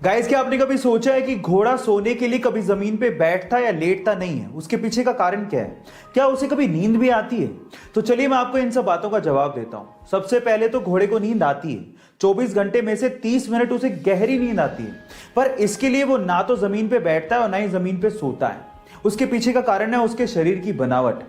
Guys, क्या आपने कभी सोचा है कि घोड़ा सोने के लिए कभी जमीन पे बैठता या लेटता नहीं है? उसके पीछे का कारण क्या है? क्या उसे कभी नींद भी आती है? तो चलिए मैं आपको इन सब बातों का जवाब देता हूं। सबसे पहले तो घोड़े को नींद आती है। 24 घंटे में से 30 मिनट उसे गहरी नींद आती है, पर इसके लिए वो ना तो जमीन पे बैठता है और ना ही जमीन पे सोता है। उसके पीछे का कारण है उसके शरीर की बनावट।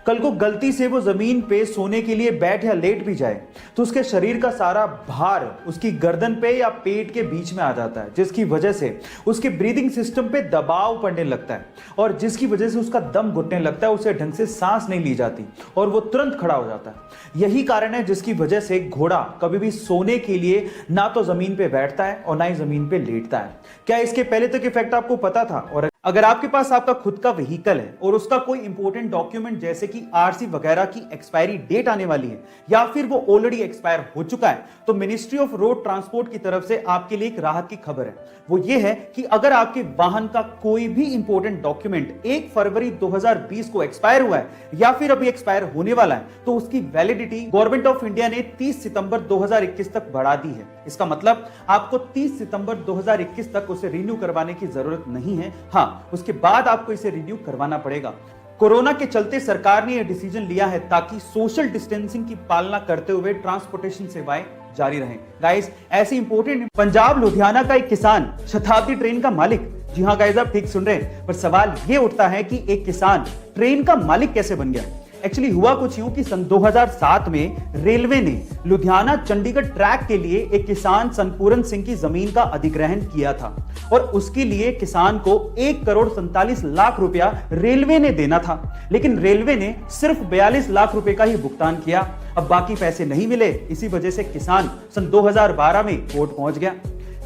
कल को गलती से वो जमीन पे सोने के लिए बैठ या लेट भी जाए तो उसके शरीर का सारा भार उसकी गर्दन पे या पेट के बीच में आ जाता है, जिसकी वजह से उसके ब्रीदिंग सिस्टम पे दबाव पड़ने लगता है और जिसकी वजह से उसका दम घुटने लगता है, उसे ढंग से सांस नहीं ली जाती और वो तुरंत खड़ा हो जाता है। यही कारण है जिसकी वजह से घोड़ा कभी भी सोने के लिए ना तो जमीन पे बैठता है और ना ही जमीन पे लेटता है। क्या इसके पहले तक इफेक्ट आपको पता था? और अगर आपके पास आपका खुद का व्हीकल है और उसका कोई इंपॉर्टेंट डॉक्यूमेंट जैसे कि आरसी वगैरह की एक्सपायरी डेट आने वाली है या फिर वो ऑलरेडी एक्सपायर हो चुका है, तो मिनिस्ट्री ऑफ रोड ट्रांसपोर्ट की तरफ से आपके लिए एक राहत की खबर है। वो ये है कि अगर आपके वाहन का कोई भी इंपॉर्टेंट डॉक्यूमेंट 1 फरवरी 2020 को एक्सपायर हुआ है या फिर अभी एक्सपायर होने वाला है, तो उसकी वैलिडिटी गवर्नमेंट ऑफ इंडिया ने 30 सितंबर 2021 तक बढ़ा दी है। इसका मतलब आपको 30 सितंबर 2021 तक उसे रिन्यू करवाने की जरूरत नहीं है। हाँ, उसके बाद आपको इसे रिन्यू करवाना पड़ेगा। कोरोना के चलते सरकार ने यह डिसीजन लिया है ताकि सोशल डिस्टेंसिंग की पालना करते हुए ट्रांसपोर्टेशन सेवाएं जारी रहें। गाइस, ऐसी इंपॉर्टेंट पंजाब लुधियाना का एक किसान शताब्दी ट्रेन का मालिक, जी हां गाइस, आप ठीक सुन रहे हैं, पर सवाल यह उठता है कि एक किसान ट्रेन का मालिक कैसे बन गया। एक्चुअली हुआ कुछ यूं कि सन 2007 में रेलवे ने लुधियाना चंडीगढ़ ट्रैक के लिए एक किसान सनपूरन सिंह की जमीन का अधिग्रहण किया था और उसके लिए किसान को 1 करोड़ 47 लाख रुपया रेलवे ने देना था, लेकिन रेलवे ने सिर्फ 42 लाख रुपए का ही भुगतान किया। अब बाकी पैसे नहीं मिले, इसी वजह से किसान सन 2012 में कोर्ट पहुंच गया।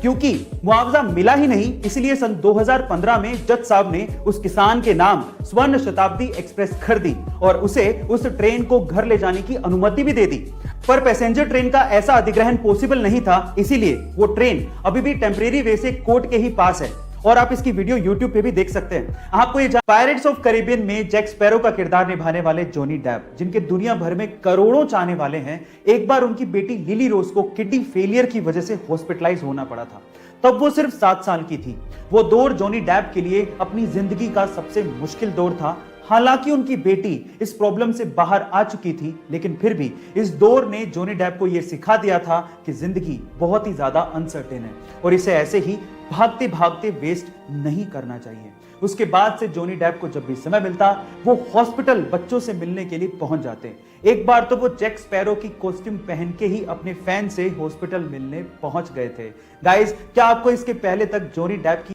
क्योंकि मुआवजा मिला ही नहीं, इसलिए सन 2015 में जज साहब ने उस किसान के नाम स्वर्ण शताब्दी एक्सप्रेस कर दी और उसे उस ट्रेन को घर ले जाने की अनुमति भी दे दी। पर पैसेंजर ट्रेन का ऐसा अधिग्रहण पॉसिबल नहीं था, इसीलिए वो ट्रेन अभी भी टेम्परेरी वे से कोर्ट के ही पास है और आप इसकी वीडियो YouTube पे भी देख सकते हैं। आपको ये पायरेट्स ऑफ कैरिबियन में जैक स्पैरो का किरदार निभाने वाले जॉनी डेप, जिनके दुनिया भर में करोड़ों चाहने वाले हैं, एक बार उनकी बेटी लिली रोज को किडनी फेलियर की वजह से हॉस्पिटलाइज होना पड़ा था। तब वो सिर्फ 7 साल की थी। वो दौर जॉनी डेप के लिए अपनी जिंदगी का सबसे मुश्किल दौर था। हालांकि उनकी बेटी इस प्रॉब्लम से बाहर आ चुकी थी, लेकिन फिर भी इस दौर ने जॉनी डेप को यह सिखा दिया था कि जिंदगी बहुत ही ज्यादा अनसर्टेन है और इसे ऐसे ही भागते भागते वेस्ट नहीं करना चाहिए। उसके बाद से जॉनी डेप को जब भी समय मिलता, वो हॉस्पिटल बच्चों से मिलने के लिए पहुंच जाते। एक बार तो वो जैक स्पैरो की कॉस्ट्यूम पहन के ही अपने फैन से हॉस्पिटल मिलने पहुंच गए थे। गाइस, क्या आपको इसके पहले तक जॉनी डेप की